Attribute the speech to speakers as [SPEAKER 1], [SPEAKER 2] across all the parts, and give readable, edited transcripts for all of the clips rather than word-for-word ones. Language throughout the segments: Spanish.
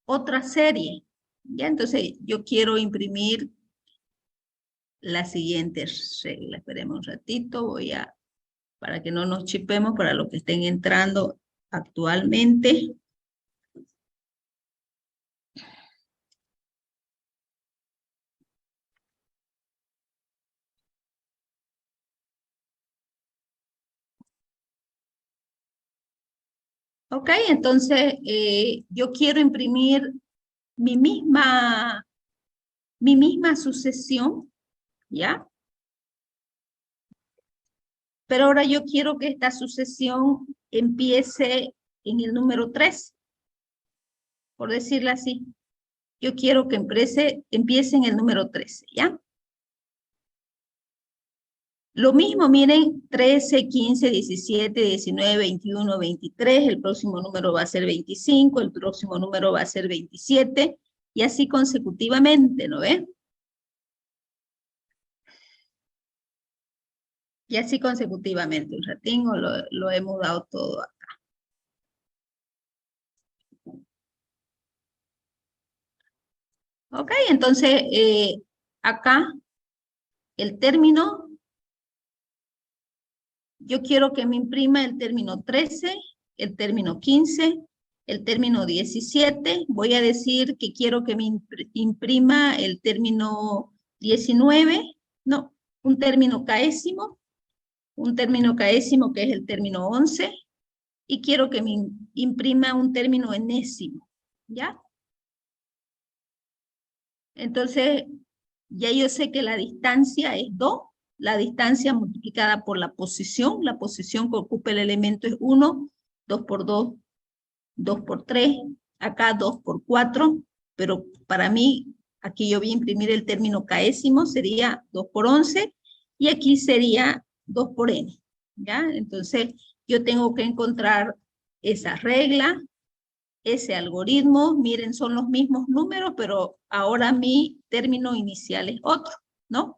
[SPEAKER 1] otra serie. Ya, entonces yo quiero imprimir la siguiente regla. Esperemos un ratito, para que no nos chipemos, para los que estén entrando actualmente. Ok, entonces yo quiero imprimir mi misma, mi misma sucesión, ¿ya? Pero ahora yo quiero que esta sucesión empiece en el número 3, por decirlo así. Yo quiero que empiece en el número 13, ¿ya? Lo mismo, miren, 13, 15, 17, 19, 21, 23, el próximo número va a ser 25, el próximo número va a ser 27, y así consecutivamente, ¿no ven? Y así consecutivamente, un ratín lo he mudado todo acá. Ok, entonces acá el término, yo quiero que me imprima el término 13, el término 15, el término 17. Voy a decir que quiero que me imprima el término 19, no, un término caésimo que es el término 11, y quiero que me imprima un término enésimo, ¿ya? Entonces, ya yo sé que la distancia es 2, la distancia multiplicada por la posición que ocupa el elemento es 1, 2 por 2, 2 por 3, acá 2 por 4, pero para mí, aquí yo voy a imprimir el término caésimo, sería 2 por 11, y aquí sería 2 por n, ¿ya? Entonces, yo tengo que encontrar esa regla, ese algoritmo. Miren, son los mismos números, pero ahora mi término inicial es otro, ¿no?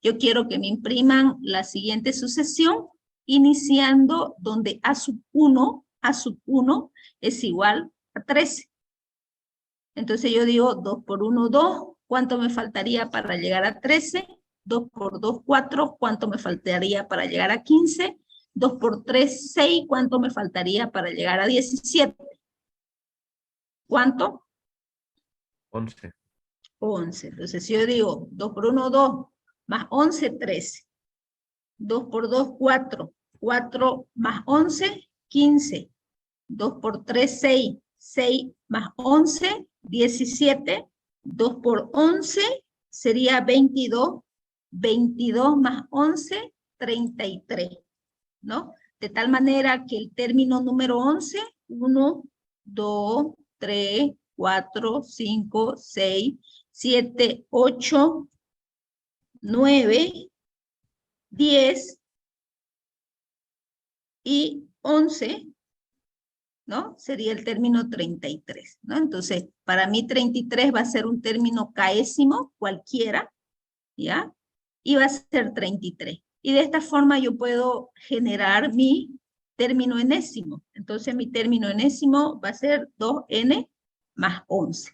[SPEAKER 1] Yo quiero que me impriman la siguiente sucesión, iniciando donde a sub 1 es igual a 13. Entonces yo digo 2 por 1, 2. ¿Cuánto me faltaría para llegar a 13? 2 por 2, 4. ¿Cuánto me faltaría para llegar a 15? 2 por 3, 6. ¿Cuánto me faltaría para llegar a 17? ¿Cuánto?
[SPEAKER 2] 11.
[SPEAKER 1] 11. Entonces, si yo digo 2 por 1, 2, más 11, 13. 2 por 2, 4. 4 más 11, 15. 2 por 3, 6. 6 más 11, 17. 2 por 11 sería 22. 22 más 11, 33, ¿no? De tal manera que el término número 11, 1, 2, 3, 4, 5, 6, 7, 8, 9, 10 y 11, ¿no? Sería el término 33, ¿no? Entonces, para mí 33 va a ser un término caésimo, cualquiera, ¿ya? Y va a ser 33. Y de esta forma yo puedo generar mi término enésimo. Entonces, mi término enésimo va a ser 2n más 11.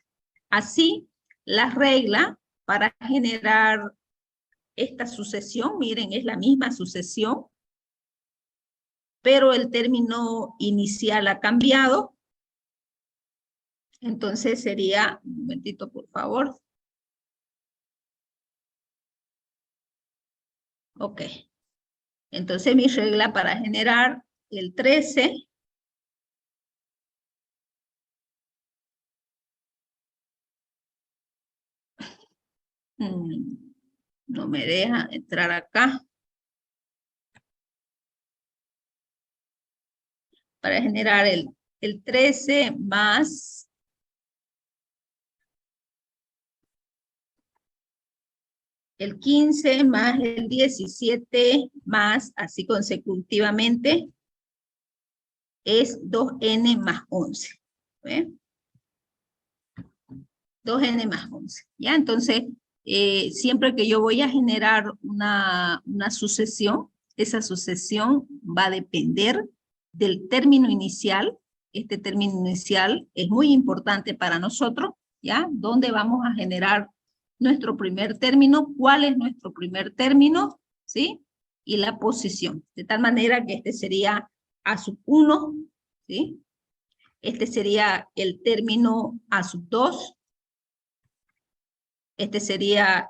[SPEAKER 1] Así, la regla para generar esta sucesión, miren, es la misma sucesión, pero el término inicial ha cambiado. Entonces sería, un momentito por favor. Ok. Entonces mi regla para generar el 13 no me deja entrar acá. Para generar el 13 más el 15 más el 17 más, así consecutivamente, es 2n más 11. ¿Ve? 2n más 11. ¿Ya? Entonces, siempre que yo voy a generar una sucesión, esa sucesión va a depender del término inicial este término inicial es muy importante para nosotros, ¿ya? ¿Dónde vamos a generar nuestro primer término? ¿Cuál es nuestro primer término? ¿Sí? Y la posición. De tal manera que este sería A sub 1, ¿sí? Este sería el término A sub 2. Este sería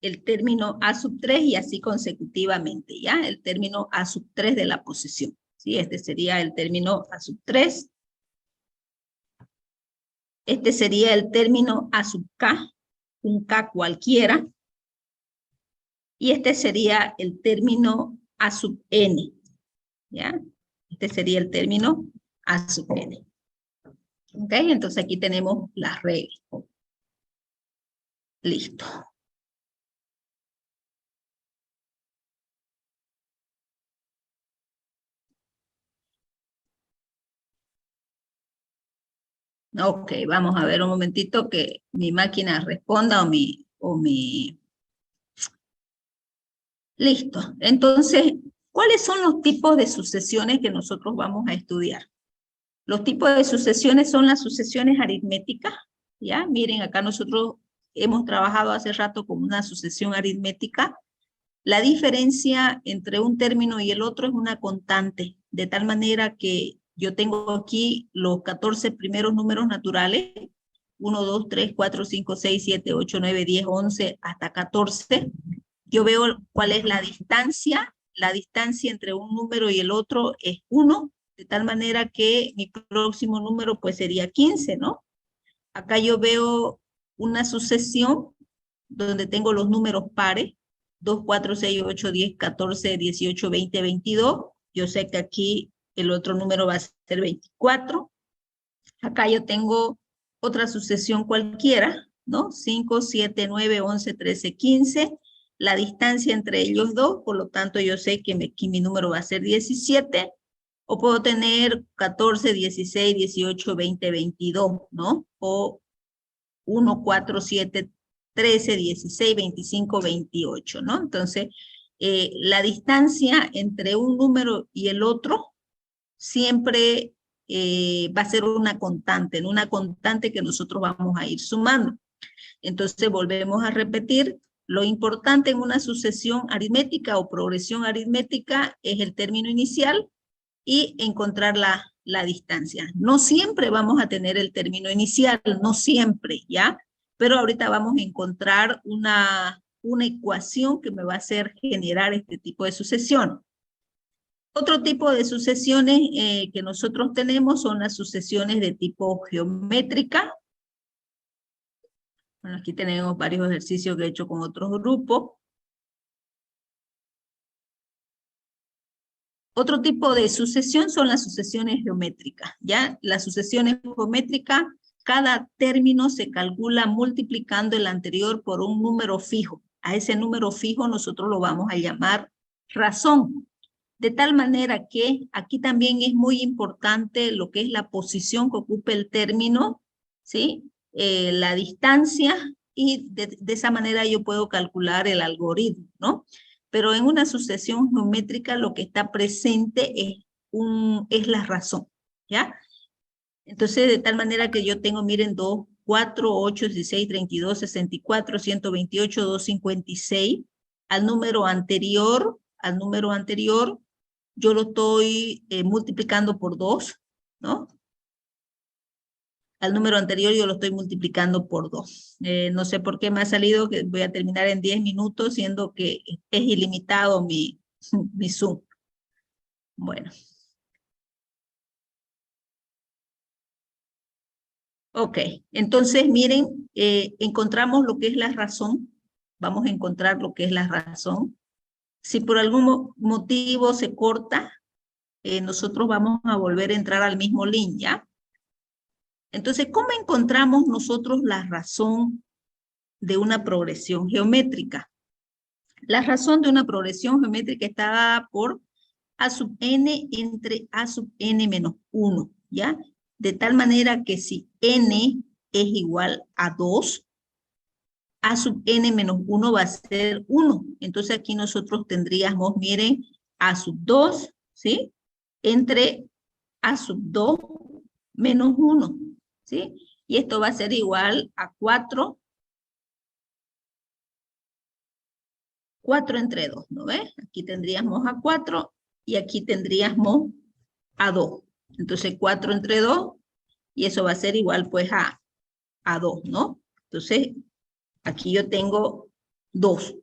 [SPEAKER 1] el término A sub 3 y así consecutivamente, ¿ya? El término A sub 3 de la posición, ¿sí? Este sería el término A sub 3. Este sería el término A sub K, un K cualquiera. Y este sería el término A sub N, ¿ya? Este sería el término A sub N. ¿Ok? Entonces aquí tenemos las reglas. Listo. Ok, vamos a ver un momentito que mi máquina responda o mi... Listo. Entonces, ¿cuáles son los tipos de sucesiones que nosotros vamos a estudiar? Los tipos de sucesiones son las sucesiones aritméticas, ¿ya? Miren, acá nosotros hemos trabajado hace rato con una sucesión aritmética. La diferencia entre un término y el otro es una constante, de tal manera que yo tengo aquí los 14 primeros números naturales, 1, 2, 3, 4, 5, 6, 7, 8, 9, 10, 11, hasta 14. Yo veo cuál es la distancia entre un número y el otro es 1, de tal manera que mi próximo número pues sería 15, ¿no? Acá yo veo una sucesión donde tengo los números pares, 2, 4, 6, 8, 10, 14, 18, 20, 22. Yo sé que aquí el otro número va a ser 24. Acá yo tengo otra sucesión cualquiera, ¿no? 5, 7, 9, 11, 13, 15. La distancia entre ellos dos, por lo tanto yo sé que mi número va a ser 17. O puedo tener 14, 16, 18, 20, 22, ¿no? O 1, 4, 7, 13, 16, 25, 28, ¿no? Entonces, la distancia entre un número y el otro siempre va a ser una constante, en una constante que nosotros vamos a ir sumando. Entonces, volvemos a repetir, lo importante en una sucesión aritmética o progresión aritmética es el término inicial y encontrar la distancia. No siempre vamos a tener el término inicial, no siempre, ¿ya? Pero ahorita vamos a encontrar una ecuación que me va a hacer generar este tipo de sucesión. Otro tipo de sucesiones que nosotros tenemos son las sucesiones de tipo geométrica. Bueno, aquí tenemos varios ejercicios que he hecho con otros grupos. Otro tipo de sucesión son las sucesiones geométricas, ¿ya? Las sucesiones geométricas, cada término se calcula multiplicando el anterior por un número fijo. A ese número fijo nosotros lo vamos a llamar razón. De tal manera que aquí también es muy importante lo que es la posición que ocupa el término, ¿sí? La distancia, y de esa manera yo puedo calcular el algoritmo, ¿no? Pero en una sucesión geométrica lo que está presente es la razón, ¿ya? Entonces, de tal manera que yo tengo, miren, 2, 4, 8, 16, 32, 64, 128, 256. Al número anterior, yo lo estoy multiplicando por 2, ¿no? Al número anterior yo lo estoy multiplicando por 2. No sé por qué me ha salido que voy a terminar en 10 minutos, siendo que es ilimitado mi Zoom. Bueno. Ok, entonces miren, encontramos lo que es la razón. Vamos a encontrar lo que es la razón. Si por algún motivo se corta, nosotros vamos a volver a entrar al mismo link, ¿ya? Entonces, ¿cómo encontramos nosotros la razón de una progresión geométrica? La razón de una progresión geométrica está dada por A sub n entre A sub n menos 1, ¿ya? De tal manera que si n es igual a 2, A sub n menos 1 va a ser 1. Entonces aquí nosotros tendríamos, miren, A sub 2, ¿sí? Entre A sub 2 menos 1, ¿sí? Y esto va a ser igual a 4. 4 entre 2, ¿no ves? Aquí tendríamos a 4 y aquí tendríamos a 2. Entonces 4 entre 2 y eso va a ser igual pues a 2, ¿no? Entonces aquí yo tengo 2,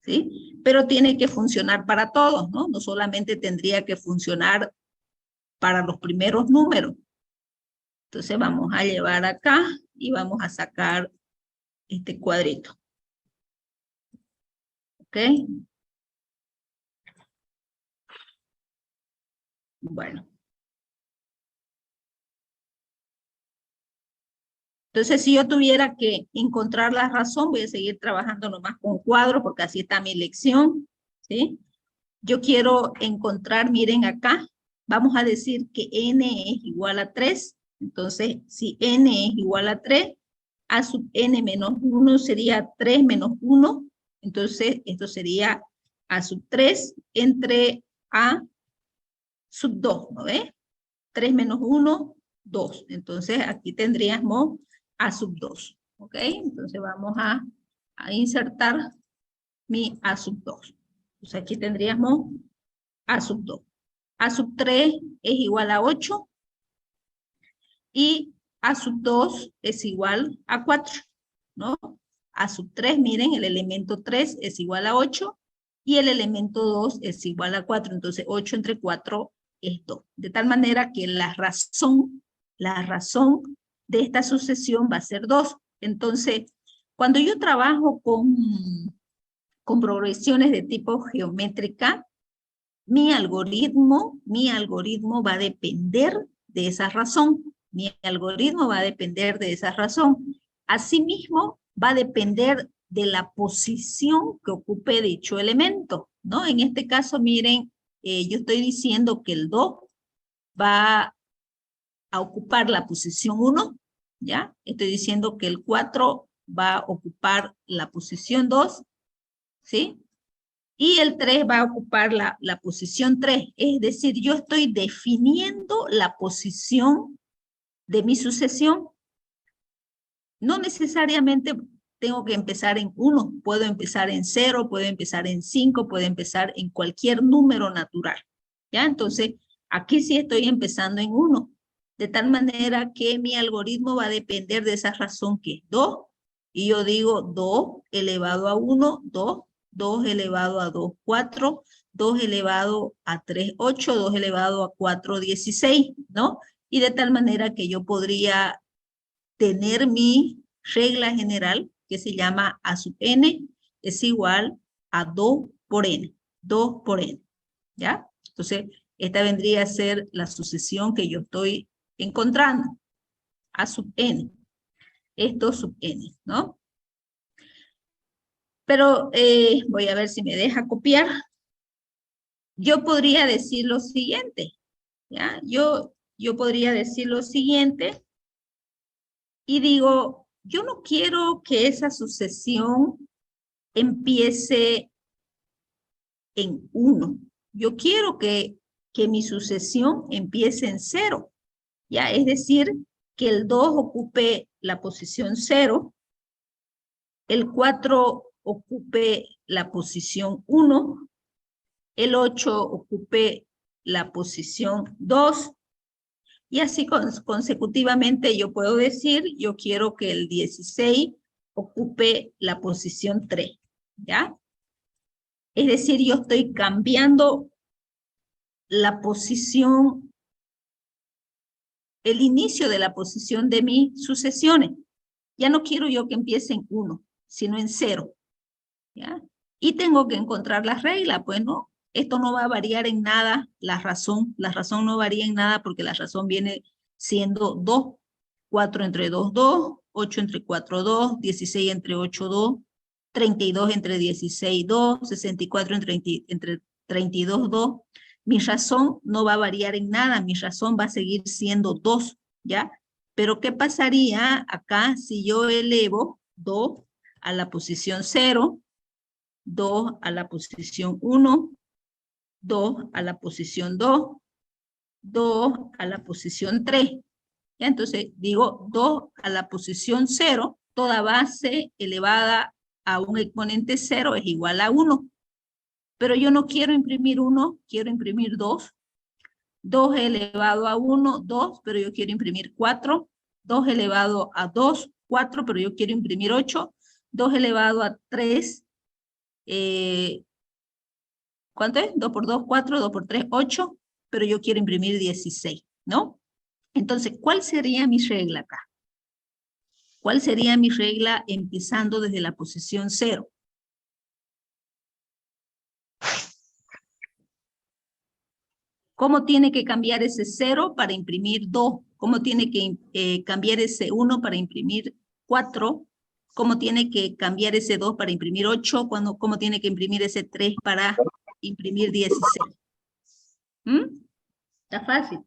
[SPEAKER 1] ¿sí? Pero tiene que funcionar para todos, ¿no? No solamente tendría que funcionar para los primeros números. Entonces vamos a llevar acá y vamos a sacar este cuadrito. ¿Ok? Bueno. Entonces, si yo tuviera que encontrar la razón, voy a seguir trabajando nomás con cuadros porque así está mi lección, ¿sí? Yo quiero encontrar, miren acá, vamos a decir que n es igual a 3. Entonces, si n es igual a 3, a sub n menos 1 sería 3 menos 1. Entonces, esto sería a sub 3 entre a sub 2, ¿no ves? 3 menos 1, 2. Entonces, aquí tendríamos a sub 2. ¿Ok? Entonces, vamos a insertar mi a sub 2. Entonces, aquí tendríamos a sub 2. A sub 3 es igual a 8 y a sub 2 es igual a 4, ¿no? A sub 3, miren, el elemento 3 es igual a 8 y el elemento 2 es igual a 4. Entonces, 8 entre 4 es 2. De tal manera que la razón de esta sucesión va a ser 2. Entonces, cuando yo trabajo con progresiones de tipo geométrica, mi algoritmo va a depender de esa razón. Mi algoritmo va a depender de esa razón. Asimismo, va a depender de la posición que ocupe dicho elemento, ¿no? En este caso, miren, yo estoy diciendo que el 2 va a ocupar la posición 1, ¿ya? Estoy diciendo que el 4 va a ocupar la posición 2, ¿sí? Y el 3 va a ocupar la posición 3. Es decir, yo estoy definiendo la posición de mi sucesión. No necesariamente tengo que empezar en 1. Puedo empezar en 0, puedo empezar en 5, puedo empezar en cualquier número natural. ¿Ya? Entonces, aquí sí estoy empezando en 1. De tal manera que mi algoritmo va a depender de esa razón que es 2. Y yo digo 2 elevado a 1, 2. 2 elevado a 2, 4, 2 elevado a 3, 8, 2 elevado a 4, 16, ¿no? Y de tal manera que yo podría tener mi regla general que se llama A sub n es igual a 2 por n, 2 por n, ¿ya? Entonces, esta vendría a ser la sucesión que yo estoy encontrando, A sub n, esto sub n, ¿no? Pero voy a ver si me deja copiar. Yo podría decir lo siguiente, ¿ya? Yo podría decir lo siguiente y digo, yo no quiero que esa sucesión empiece en 1. Yo quiero que mi sucesión empiece en 0, ¿ya? Es decir, que el 2 ocupe la posición 0, el 4 ocupe la posición 1, el 8 ocupe la posición 2, y así consecutivamente yo puedo decir, yo quiero que el 16 ocupe la posición 3, ¿ya? Es decir, yo estoy cambiando la posición, el inicio de la posición de mis sucesiones. Ya no quiero yo que empiece en 1, sino en 0, ¿ya? Y tengo que encontrar las reglas, pues no, esto no va a variar en nada, la razón no varía en nada porque la razón viene siendo 2, 4 entre 2, 2, 8 entre 4, 2, 16 entre 8, 2, 32 entre 16, 2, 64 entre 32, 2. Mi razón no va a variar en nada, mi razón va a seguir siendo 2, ¿ya? Pero ¿qué pasaría acá si yo elevo 2 a la posición 0, 2 a la posición 1, 2 a la posición 2, 2 a la posición 3? ¿Ya? Entonces digo 2 a la posición 0, toda base elevada a un exponente 0 es igual a 1. Pero yo no quiero imprimir 1, quiero imprimir 2. 2 elevado a 1, 2, pero yo quiero imprimir 4. 2 elevado a 2, 4, pero yo quiero imprimir 8. 2 elevado a 3, ¿cuánto es? 2 por 2, 4, 2 por 3, 8, pero yo quiero imprimir 16, ¿no? Entonces, ¿cuál sería mi regla acá? ¿Cuál sería mi regla empezando desde la posición 0? ¿Cómo tiene que cambiar ese 0 para imprimir 2? ¿Cómo tiene que cambiar ese 1 para imprimir 4? ¿Cómo tiene que cambiar ese 2 para imprimir 8? ¿Cómo tiene que imprimir ese 3 para imprimir 16? Está fácil.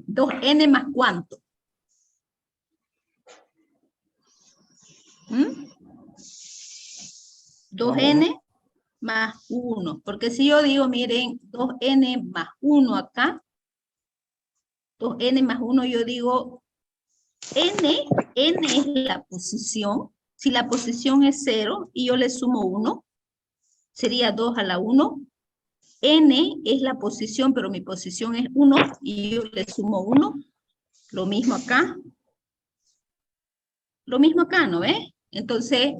[SPEAKER 1] 2n más ¿cuánto? 2n más 1. Porque si yo digo, miren, 2n más 1 acá, 2n más 1, yo digo, n es la posición. Si la posición es 0 y yo le sumo 1, sería 2 a la 1. N es la posición, pero mi posición es 1 y yo le sumo 1. Lo mismo acá. Lo mismo acá, ¿no ves? Entonces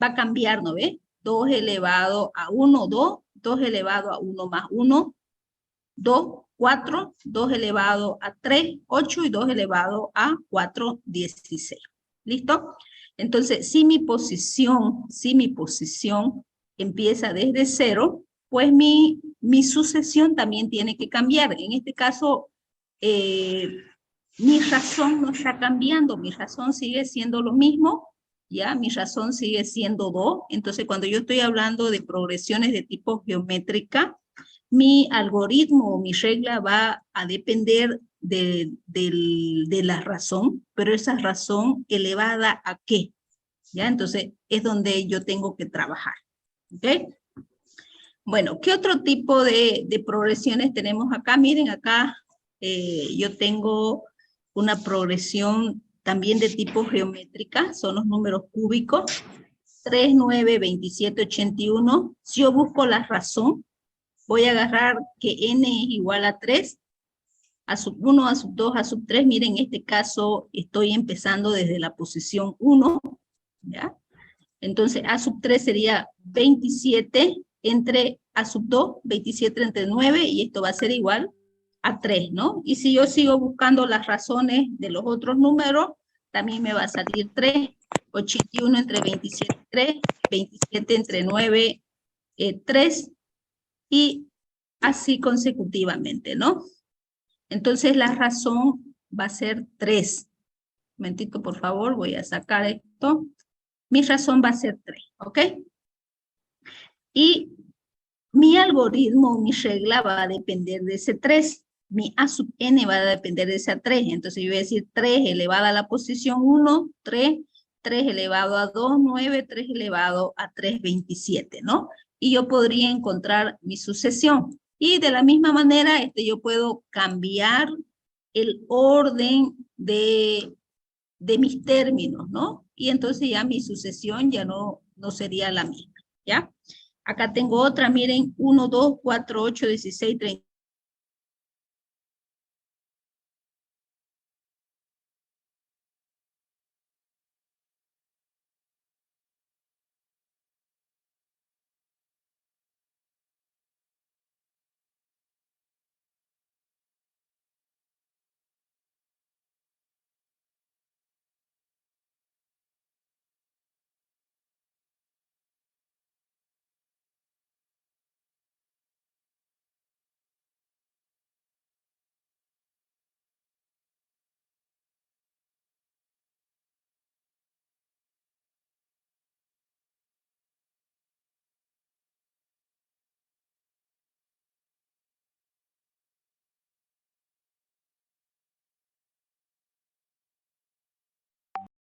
[SPEAKER 1] va a cambiar, ¿no ves? 2 elevado a 1, 2. 2 elevado a 1 más 1, 2, 4. 2 elevado a 3, 8. Y 2 elevado a 4, 16. ¿Listo? Entonces, si mi posición empieza desde 0, pues mi sucesión también tiene que cambiar. En este caso, mi razón no está cambiando, mi razón sigue siendo lo mismo, ¿ya? Mi razón sigue siendo 2. Entonces, cuando yo estoy hablando de progresiones de tipo geométrica, mi algoritmo o mi regla va a depender de la razón, pero esa razón elevada ¿a qué? ¿Ya? Entonces, es donde yo tengo que trabajar. ¿Ok? Bueno, ¿qué otro tipo de progresiones tenemos acá? Miren, acá yo tengo una progresión también de tipo geométrica, son los números cúbicos, 3, 9, 27, 81. Si yo busco la razón, voy a agarrar que n es igual a 3, a sub 1, a sub 2, a sub 3. Miren, en este caso estoy empezando desde la posición 1, ¿ya? Entonces, a sub 3 sería 27 entre a sub 2, 27 entre 9, y esto va a ser igual a 3, ¿no? Y si yo sigo buscando las razones de los otros números, también me va a salir 3, 81 entre 27, 3, 27 entre 9, 3, y así consecutivamente, ¿no? Entonces la razón va a ser 3. Un momentito, por favor, voy a sacar esto. Mi razón va a ser 3, ¿ok? Y mi algoritmo, mi regla va a depender de ese 3. Mi a sub n va a depender de ese 3. Entonces yo voy a decir 3 elevado a la posición 1, 3, 3 elevado a 2, 9, 3 elevado a 3, 27, ¿no? Y yo podría encontrar mi sucesión. Y de la misma manera, yo puedo cambiar el orden de mis términos, ¿no? Y entonces ya mi sucesión ya no sería la misma, ¿ya? Acá tengo otra, miren, 1, 2, 4, 8, 16, 30.